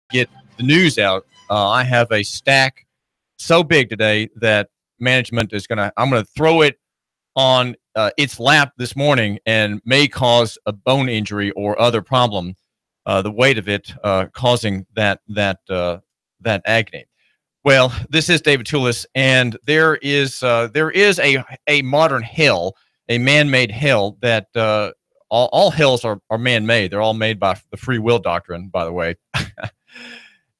get the news out. I have a stack so big today that management is I'm going to throw it on its lap this morning and may cause a bone injury or other problem. The weight of it causing that agony. Well, this is David Tulis, and there is a modern hell, a man-made hell that all hells are man-made. They're all made by the free will doctrine, by the way.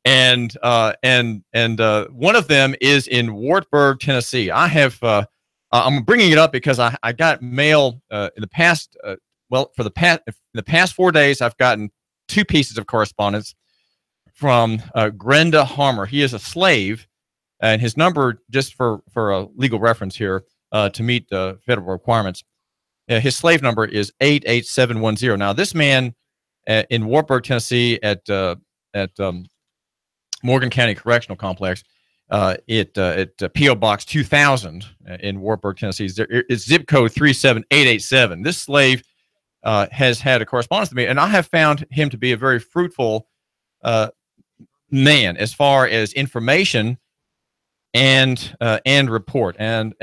and one of them is in Wartburg, Tennessee. I'm bringing it up because I got mail in the past. In the past 4 days, I've gotten 2 pieces of correspondence from Grenda Harmer. He is a slave, and his number, just for a legal reference here, to meet federal requirements, his slave number is 88710. Now, this man in Wartburg, Tennessee, at Morgan County Correctional Complex, at P.O. Box 2000 in Wartburg, Tennessee, it's zip code 37887. This slave has had a correspondence to me, and I have found him to be a very fruitful man as far as information and report. And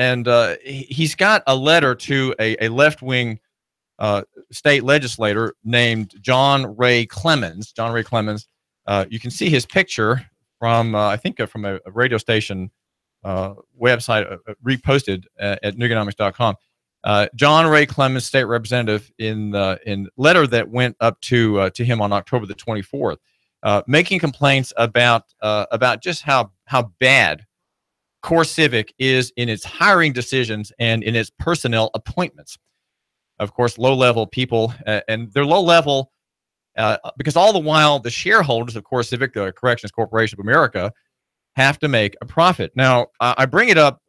he's got a letter to a left-wing state legislator named John Ray Clemens. John Ray Clemens. You can see his picture from I think from a radio station website reposted at Nooganomics.com. John Ray Clemens, state representative, in letter that went up to him on October the 24th, making complaints about just how bad CoreCivic is in its hiring decisions and in its personnel appointments. Of course, low-level people, and they're low-level because all the while the shareholders of CoreCivic, the Corrections Corporation of America, have to make a profit. Now, I bring it up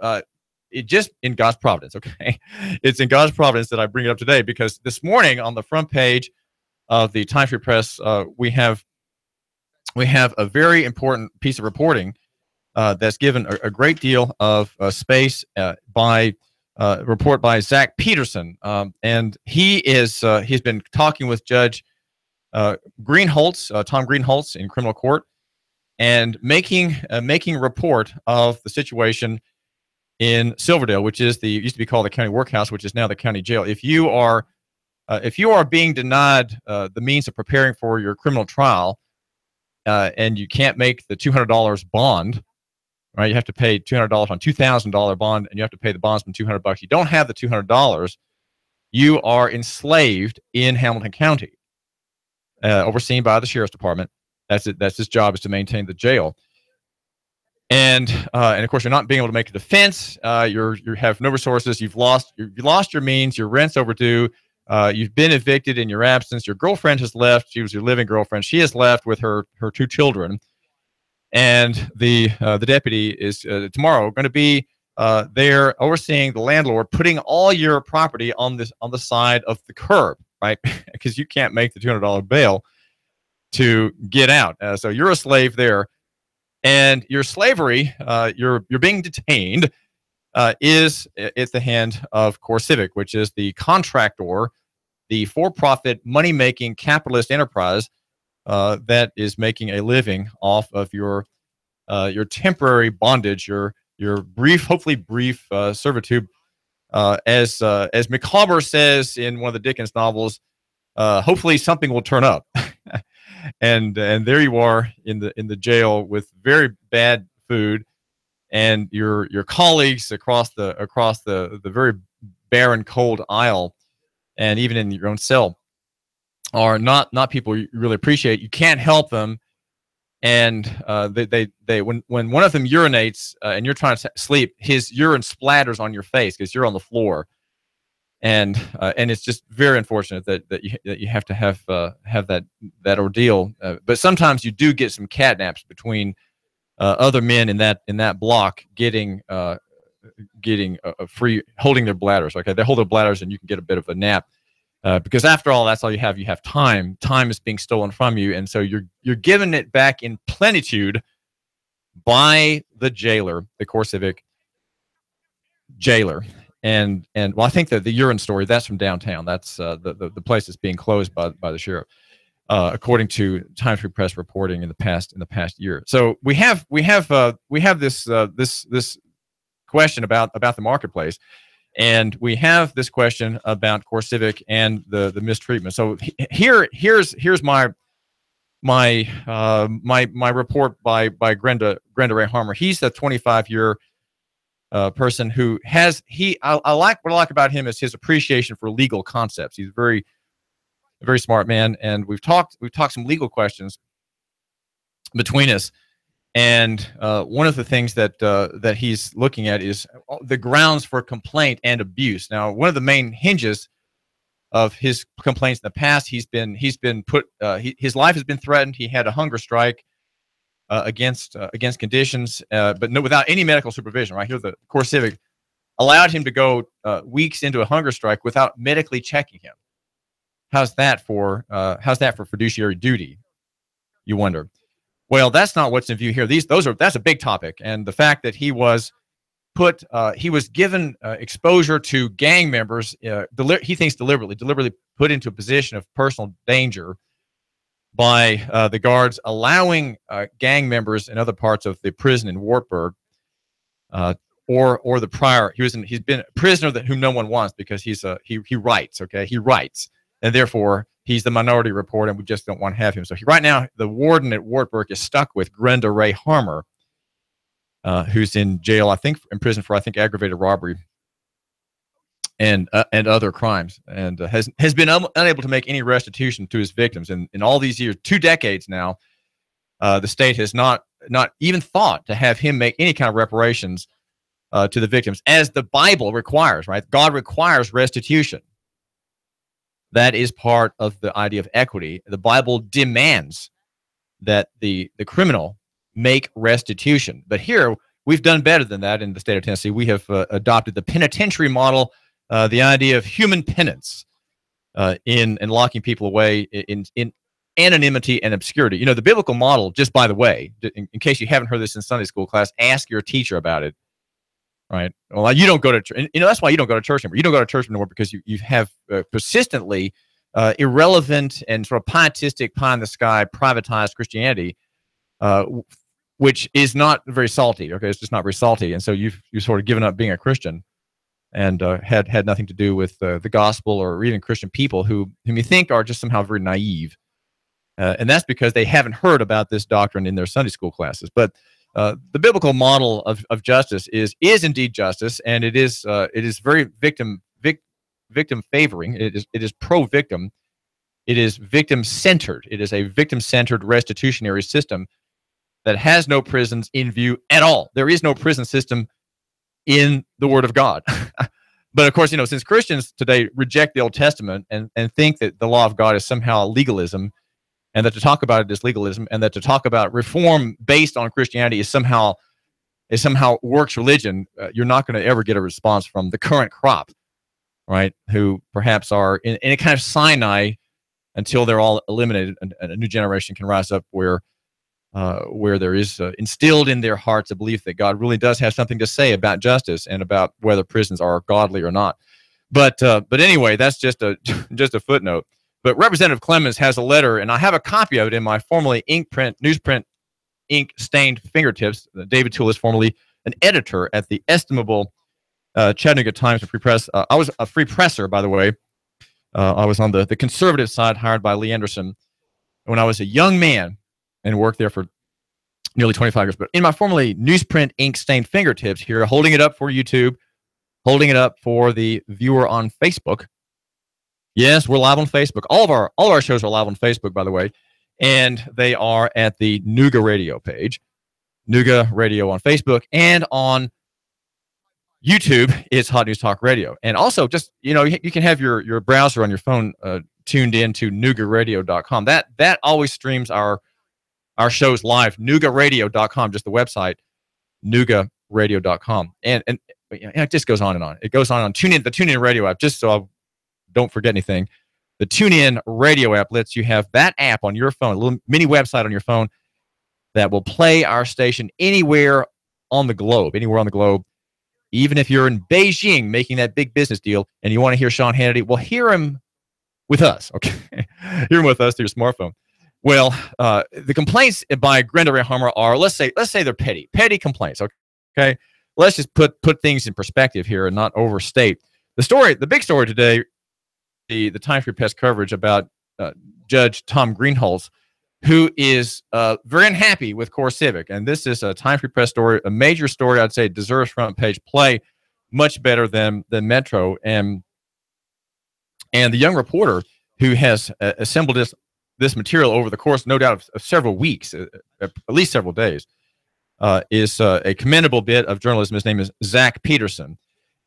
it just in God's providence, okay? It's in God's providence that I bring it up today because this morning on the front page of the Times Free Press, we have a very important piece of reporting that's given a great deal of space by report by Zach Peterson, and he's been talking with Judge Greenholtz, Tom Greenholtz, in criminal court, and making a report of the situation in Silverdale, which is used to be called the county workhouse, which is now the county jail. If you are being denied the means of preparing for your criminal trial, and you can't make the $200 bond, right? You have to pay $200 on $2,000 bond, and you have to pay the bondsman $200. You don't have the $200. You are enslaved in Hamilton County, overseen by the sheriff's department. That's it. That's his job, is to maintain the jail. And of course, you're not being able to make a defense. You have no resources. You've lost your means. Your rent's overdue. You've been evicted in your absence. Your girlfriend has left. She was your living girlfriend. She has left with her 2 children. And the deputy is tomorrow going to be there overseeing the landlord, putting all your property on the side of the curb, right? Because you can't make the $200 bail to get out. So you're a slave there. And your slavery, you're being detained, is at the hand of CoreCivic, which is the contractor, the for-profit, money-making capitalist enterprise that is making a living off of your temporary bondage, your hopefully brief servitude. As Micawber says in one of the Dickens novels, hopefully something will turn up. And there you are in the jail with very bad food, and your colleagues across the very barren, cold aisle, and even in your own cell, are not people you really appreciate. You can't help them, and they when one of them urinates and you're trying to sleep, his urine splatters on your face because you're on the floor. And it's just very unfortunate that you have to have that ordeal. But sometimes you do get some catnaps between other men in that block getting free, holding their bladders. Okay, they hold their bladders, and you can get a bit of a nap because after all, that's all you have. You have time. Time is being stolen from you, and so you're given it back in plenitude by the jailer, the CoreCivic jailer. And well, I think that the urine story, that's from downtown. That's the place that's being closed by the sheriff. according to Times Free Press reporting in the past year. So we have this question about the marketplace, and we have this question about CoreCivic and the mistreatment. So here's my report by Grenda Harmer. He's a 25-year person who has I like what I like about him is his appreciation for legal concepts. He's a very smart man, and we've talked some legal questions between us. And one of the things that he's looking at is the grounds for complaint and abuse. Now, one of the main hinges of his complaints in the past, he's been put his life has been threatened. He had a hunger strike against conditions, but without any medical supervision. Right here, the CoreCivic allowed him to go weeks into a hunger strike without medically checking him. How's that for fiduciary duty, you wonder? Well, that's not what's in view here. That's a big topic, and the fact that he was given exposure to gang members, he thinks deliberately put into a position of personal danger by the guards, allowing gang members in other parts of the prison in Wartburg, or the prior. He's been a prisoner whom no one wants because he writes. Okay, he writes, and therefore he's the minority report, and we just don't want to have him. So right now, the warden at Wartburg is stuck with Grenda Harmer, who's in jail, I think, in prison for aggravated robbery and other crimes, and has been unable to make any restitution to his victims. And in all these years, 2 decades now, the state has not even thought to have him make any kind of reparations to the victims, as the Bible requires. Right? God requires restitution. That is part of the idea of equity. The Bible demands that the criminal make restitution. But here, we've done better than that in the state of Tennessee. We have adopted the penitentiary model, the idea of human penance in locking people away in anonymity and obscurity. You know, the biblical model, just by the way, in case you haven't heard this in Sunday school class, ask your teacher about it. Right. Well, you don't go to church. You know, that's why you don't go to church anymore. You don't go to church anymore because you have persistently irrelevant and sort of pietistic, pie in the sky, privatized Christianity, which is not very salty. Okay, it's just not very salty, and so you've sort of given up being a Christian, and had nothing to do with the gospel or even Christian people whom you think are just somehow very naive, and that's because they haven't heard about this doctrine in their Sunday school classes. But the biblical model of justice is indeed justice, and it is very victim favoring. It is pro victim. It is victim centered. It is a victim centered restitutionary system that has no prisons in view at all. There is no prison system in the Word of God. But of course, since Christians today reject the Old Testament and think that the law of God is somehow legalism, and that to talk about it is legalism, and that to talk about reform based on Christianity is somehow works religion, you're not going to ever get a response from the current crop, right? Who perhaps are in a kind of Sinai until they're all eliminated, and a new generation can rise up where there is instilled in their hearts a belief that God really does have something to say about justice and about whether prisons are godly or not. But anyway, that's just a footnote. But Representative Clemens has a letter, and I have a copy of it in my formerly newsprint ink-stained fingertips. David Tulis, formerly an editor at the estimable Chattanooga Times and Free Press. I was a free presser, by the way. I was on the conservative side, hired by Lee Anderson when I was a young man, and worked there for nearly 25 years. But in my formerly newsprint ink-stained fingertips here, holding it up for YouTube, holding it up for the viewer on Facebook. Yes, we're live on Facebook. All of our shows are live on Facebook, by the way, and they are at the Nooga Radio page, Nooga Radio on Facebook, and on YouTube, it's Hot News Talk Radio. And also, just you can have your browser on your phone tuned in to Noogaradio.com. That always streams our shows live. Noogaradio.com, just the website, Noogaradio.com, and it just goes on and on. It goes on TuneIn, the TuneIn Radio app, just so I don't forget anything. The TuneIn Radio app lets you have that app on your phone, a little mini website on your phone that will play our station anywhere on the globe, even if you're in Beijing making that big business deal and you want to hear Sean Hannity. Well, hear him with us, okay? You're with us through your smartphone. Well, the complaints by Grenda Harmer are, let's say they're petty complaints, okay? Let's just put things in perspective here and not overstate. The big story today, the Time for Press coverage about Judge Tom Greenhalgh's, who is very unhappy with CoreCivic. And this is a Time for Press story, a major story. I'd say it deserves front page play, much better than Metro. And the young reporter who has assembled this material over the course, no doubt, of several weeks, at least several days, is a commendable bit of journalism. His name is Zach Peterson.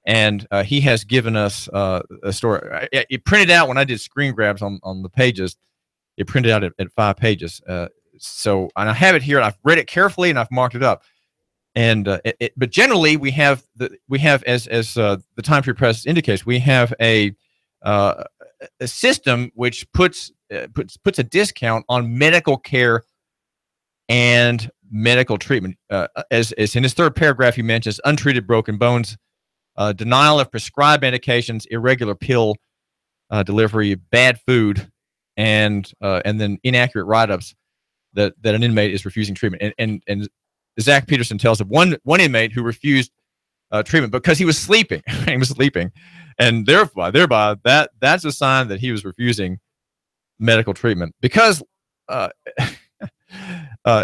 And he has given us a story. It printed out when I did screen grabs on the pages. It printed out at 5 pages. And I have it here. And I've read it carefully and I've marked it up. And but generally, we have as the Time for Press indicates, we have a system which puts a discount on medical care and medical treatment. As in his third paragraph, he mentions untreated broken bones, denial of prescribed medications, irregular pill delivery, bad food, and then inaccurate write-ups that an inmate is refusing treatment. And Zach Peterson tells of one inmate who refused treatment because he was sleeping. He was sleeping, and thereby that's a sign that he was refusing medical treatment. Because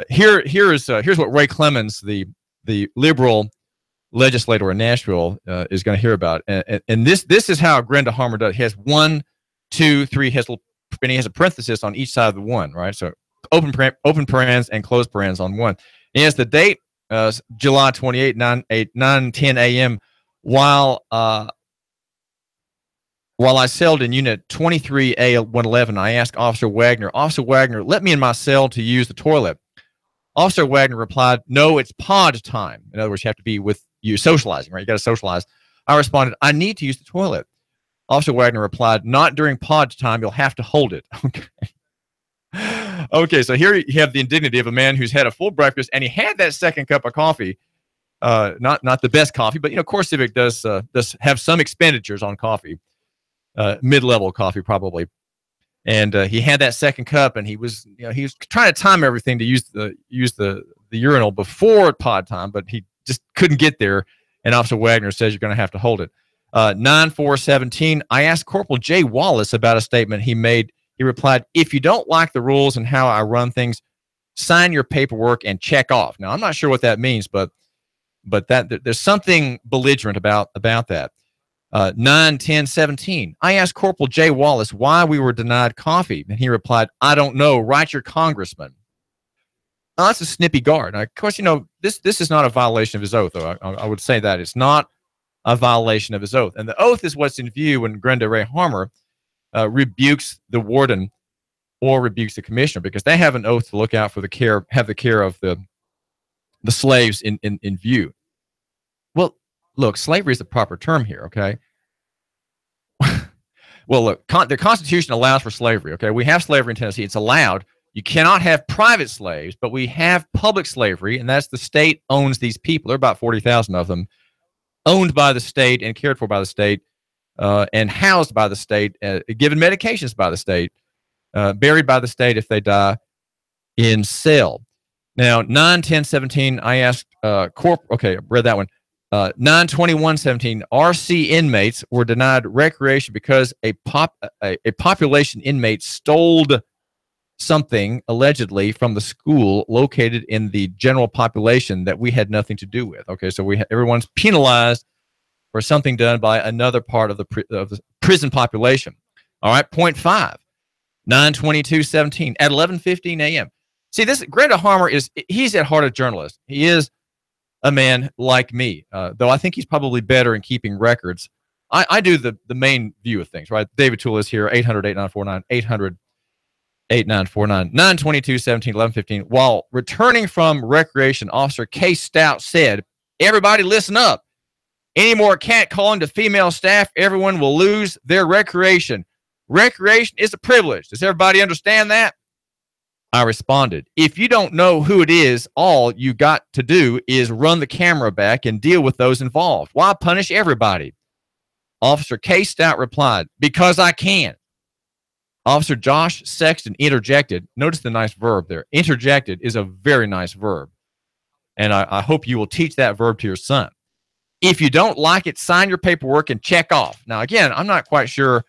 here's what Ray Clemens, the liberal legislator in Nashville, is going to hear about. And this is how Grenda Harmer does. He has 1, 2, 3, and he has a parenthesis on each side of the one, right? So open parens and closed parens on one. He has the date, July 28, 9:10 a.m. While I celled in unit 23A111, I asked Officer Wagner, let me in my cell to use the toilet. Officer Wagner replied, no, it's pod time. In other words, you have to be with you socializing, right? You got to socialize. I responded, I need to use the toilet. Officer Wagner replied, not during pod time. You'll have to hold it. Okay. Okay, so here you have the indignity of a man who's had a full breakfast and he had that second cup of coffee. Not the best coffee, but CoreCivic does have some expenditures on coffee, mid-level coffee probably. And he had that second cup, and he was trying to time everything to use the urinal before pod time, but he just couldn't get there. And Officer Wagner says you're going to have to hold it. 9/4/17. I asked Corporal Jay Wallace about a statement he made. He replied, if you don't like the rules and how I run things, sign your paperwork and check off. Now, I'm not sure what that means, but that there's something belligerent about that. 9/10/17. I asked Corporal Jay Wallace why we were denied coffee, and he replied, I don't know. Write your congressman. Now, that's a snippy guard. Now, of course, this is not a violation of his oath, though. I would say that it's not a violation of his oath. And the oath is what's in view when Grenda Harmer rebukes the warden or rebukes the commissioner, because they have an oath to look out for the care of the slaves in view. Well, look, slavery is the proper term here, okay? Well, look, the Constitution allows for slavery, okay? We have slavery in Tennessee. It's allowed. You cannot have private slaves, but we have public slavery, and that's the state owns these people. There are about 40,000 of them owned by the state and cared for by the state, and housed by the state, given medications by the state, buried by the state if they die in cell. Now, 9/10/17, I asked okay, I read that one. 9/21/17, RC inmates were denied recreation because a population inmate stole something allegedly from the school located in the general population that we had nothing to do with. Okay, so everyone's penalized for something done by another part of the prison population. All right, point 5, 9/22/17 at 11:15 a.m. See, this Grenda Harmer he's at heart a journalist. He is a man like me, though I think he's probably better in keeping records. I do the main view of things, right? David Tulis here, 800-8949, 800-8949, 9/22/17, 11:15. While returning from recreation, Officer K. Stout said, everybody listen up. Any more catcalling to female staff, everyone will lose their recreation. Recreation is a privilege. Does everybody understand that? I responded, if you don't know who it is, all you got to do is run the camera back and deal with those involved. Why punish everybody? Officer K. Stout replied, because I can. Officer Josh Sexton interjected. Notice the nice verb there. Interjected is a very nice verb. And I hope you will teach that verb to your son. If you don't like it, sign your paperwork and check off. Now, again, I'm not quite sure.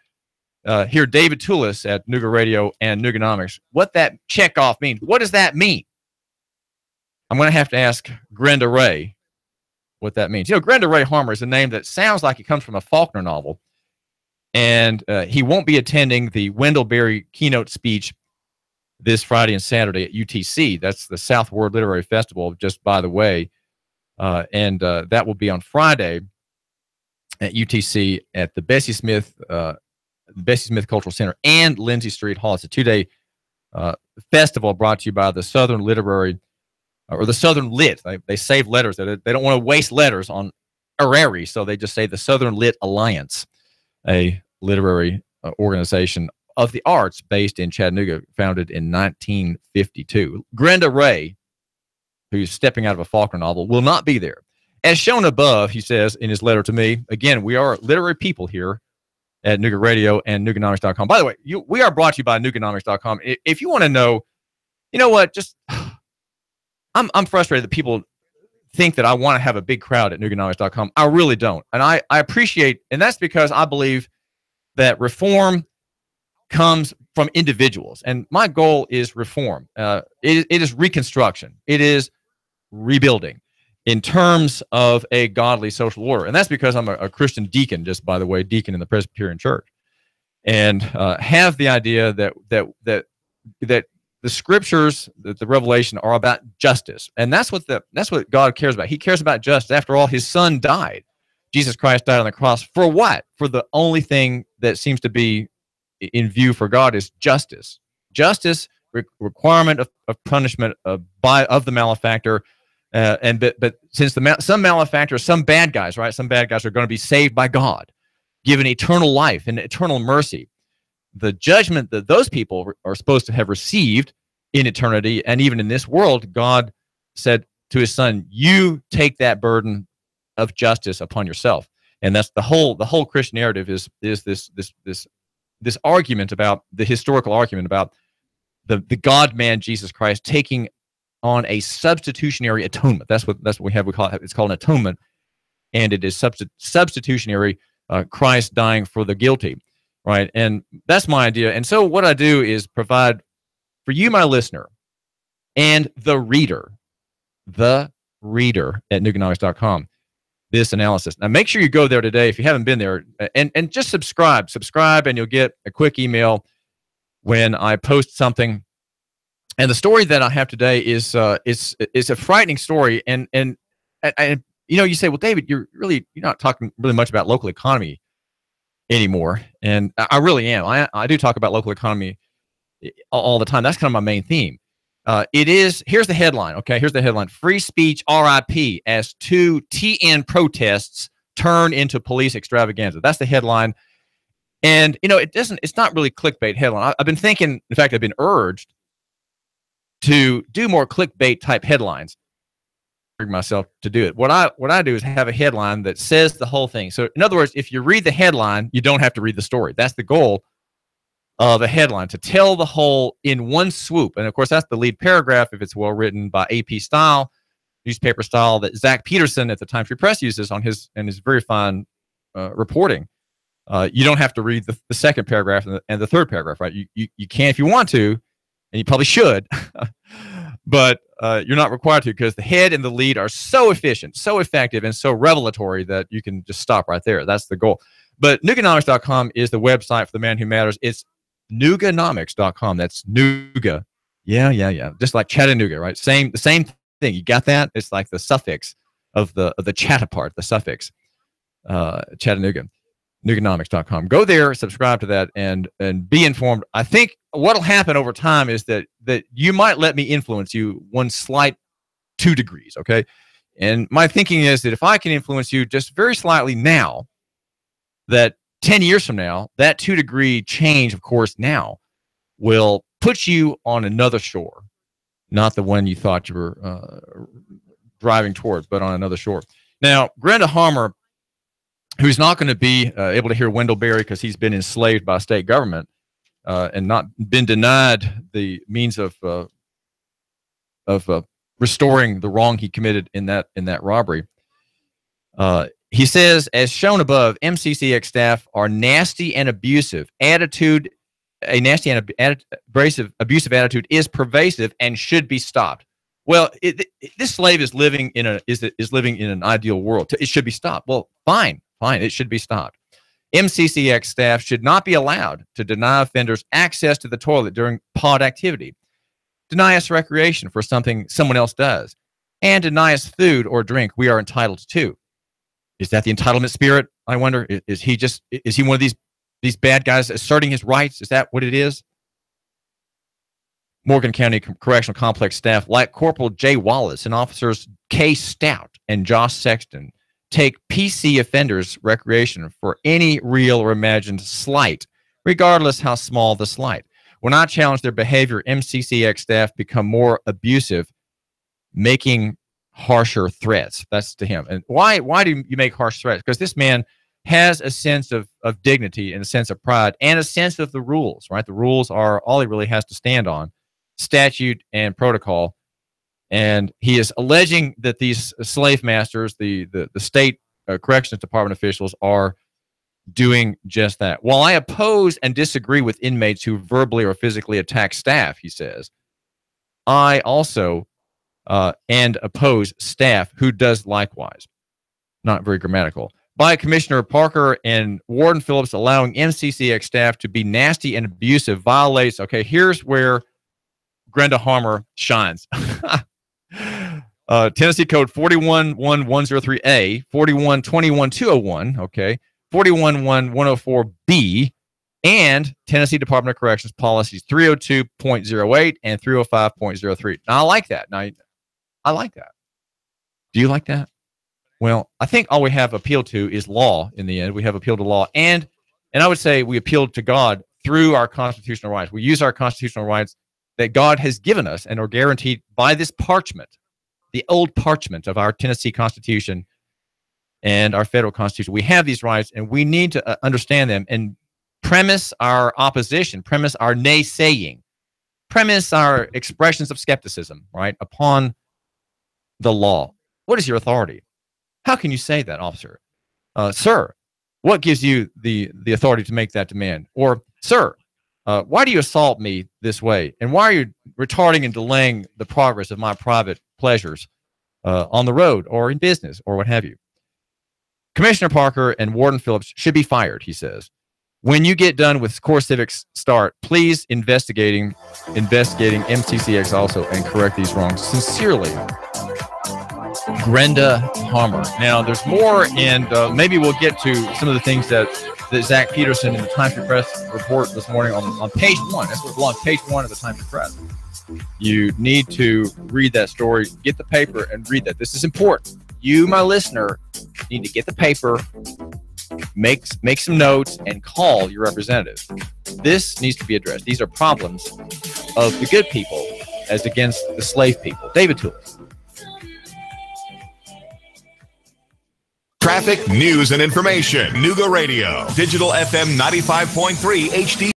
Here, David Tulis at Nooga Radio and Nooganomics, what that check off means. What does that mean? I'm going to have to ask Grenda Ray what that means. You know, Grenda Ray Harmer is a name that sounds like it comes from a Faulkner novel. And he won't be attending the Wendell Berry keynote speech this Friday and Saturday at UTC. That's the Southward Literary Festival, just by the way. And that will be on Friday at UTC at the Bessie Smith Cultural Center and Lindsay Street Hall. It's a 2-day festival brought to you by the Southern Literary, or the Southern Lit. They save letters. They don't want to waste letters on Arary, so they just say the Southern Lit Alliance, a literary organization of the arts based in Chattanooga, founded in 1952. Grenda Ray, who's stepping out of a Faulkner novel, will not be there. As shown above, he says in his letter to me, again, we are literary people here at Nooga Radio and Nooganomics.com. By the way, we are brought to you by Nooganomics.com. If you want to know, you know what, just I'm frustrated that people think that I want to have a big crowd at Nooganomics.com. I really don't. And I appreciate, and that's because I believe that reform comes from individuals. And my goal is reform. It is reconstruction. It is rebuilding in terms of a godly social order. And that's because I'm a Christian deacon, just by the way, deacon in the Presbyterian Church, and have the idea that the scriptures, that the revelation are about justice. And that's what God cares about. He cares about justice. After all, his son died. Jesus Christ died on the cross for what? For the only thing that seems to be in view for God is justice. Justice, requirement of punishment of the malefactor. But since some malefactors, some bad guys, right? Some bad guys are going to be saved by God, given eternal life and eternal mercy. The judgment that those people are supposed to have received in eternity, and even in this world, God said to his son, you take that burden of justice upon yourself. And that's the whole Christian narrative is this argument about the historical argument about the God-man Jesus Christ taking on a substitutionary atonement. That's what we have. We call it. It's called an atonement, and it is substitutionary. Christ dying for the guilty, right? And that's my idea. And so what I do is provide for you, my listener, and the reader at Nooganomics.com, this analysis. Now, make sure you go there today if you haven't been there, and just subscribe, and you'll get a quick email when I post something. And the story that I have today is a frightening story. And you say, well, David, you're not talking really much about local economy anymore. And I really am. I do talk about local economy all the time. That's kind of my main theme. Here's the headline. Okay, here's the headline: Free speech RIP as 2 TN protests turn into police extravaganza. That's the headline. And it's not really clickbait headline. I've been thinking, in fact, I've been urged to do more clickbait type headlines. Myself to do it. What I do is have a headline that says the whole thing. So in other words, if you read the headline, you don't have to read the story. That's the goal of a headline, to tell the whole in one swoop. And of course, that's the lead paragraph if it's well written by AP style, newspaper style, that Zach Peterson at the Times Free Press uses on his very fine reporting. You don't have to read the second paragraph and the third paragraph, right? You can if you want to, and you probably should, but you're not required to, because the head and the lead are so efficient, so effective, and so revelatory that you can just stop right there. That's the goal. But Nooganomics.com is the website for the man who matters. It's Nooganomics.com. That's Nooga. Yeah. Just like Chattanooga, right? The same thing. You got that? It's like the suffix of the Chatta part, the suffix. Chattanooga. Nooganomics.com. Go there, subscribe to that, and be informed. I think what'll happen over time is that you might let me influence you one slight 2 degrees, okay? And my thinking is that if I can influence you just very slightly now, that 10 years from now, that 2-degree change, of course, now will put you on another shore, not the one you thought you were driving towards, but on another shore. Now, Grenda Harmer, who's not going to be able to hear Wendell Berry because he's been enslaved by state government, and not been denied the means of restoring the wrong he committed in that robbery. He says, as shown above, MCCX staff are nasty and abusive. A nasty and abusive attitude is pervasive and should be stopped. Well, this slave is living in an ideal world. It should be stopped. Well, fine, it should be stopped. MCCX staff should not be allowed to deny offenders access to the toilet during pod activity, deny us recreation for something someone else does, and deny us food or drink we are entitled to. Is that the entitlement spirit? I wonder. Is he one of these bad guys asserting his rights? Is that what it is? Morgan County Correctional Complex staff, like Corporal Jay Wallace and officers Kay Stout and Josh Sexton, take PC offenders' recreation for any real or imagined slight, regardless how small the slight. When I challenge their behavior, MCCX staff become more abusive, making harsher threats. That's to him. And why do you make harsh threats? Because this man has a sense of dignity and a sense of pride and a sense of the rules, right? The rules are all he really has to stand on, statute and protocol. And he is alleging that these slave masters, the state corrections department officials, are doing just that. While I oppose and disagree with inmates who verbally or physically attack staff, he says, I also and oppose staff who does likewise. Not very grammatical. By Commissioner Parker and Warden Phillips allowing MCCX staff to be nasty and abusive violates, okay, here's where Grenda Harmer shines. Tennessee Code 411103A, 4121-201, okay, 411104B, and Tennessee Department of Corrections policies 302.08 and 305.03. Now, I like that. I like that. Do you like that? Well, I think all we have appealed to is law in the end. We have appealed to law, and I would say we appealed to God through our constitutional rights. We use our constitutional rights that God has given us and are guaranteed by this parchment, the old parchment of our Tennessee Constitution and our federal Constitution. We have these rights, and we need to understand them and premise our opposition, premise our naysaying, premise our expressions of skepticism, right, upon the law. What is your authority? How can you say that, officer? Sir, what gives you the authority to make that demand? Or, sir, why do you assault me this way? And why are you retarding and delaying the progress of my private pleasures on the road or in business or what have you? Commissioner Parker and Warden Phillips should be fired, he says. When you get done with CoreCivic's start, please investigating MCCX also and correct these wrongs. Sincerely, Grenda Harmer. Now, there's more, and maybe we'll get to some of the things that Zach Peterson in the Times Free Press report this morning on page 1. That's what belongs, page 1 of the Times Free Press. You need to read that story, get the paper, and read that. This is important. You, my listener, need to get the paper, make some notes, and call your representative. This needs to be addressed. These are problems of the good people as against the slave people. David Tulis. Traffic, news, and information. Nooga Radio. Digital FM 95.3 HD.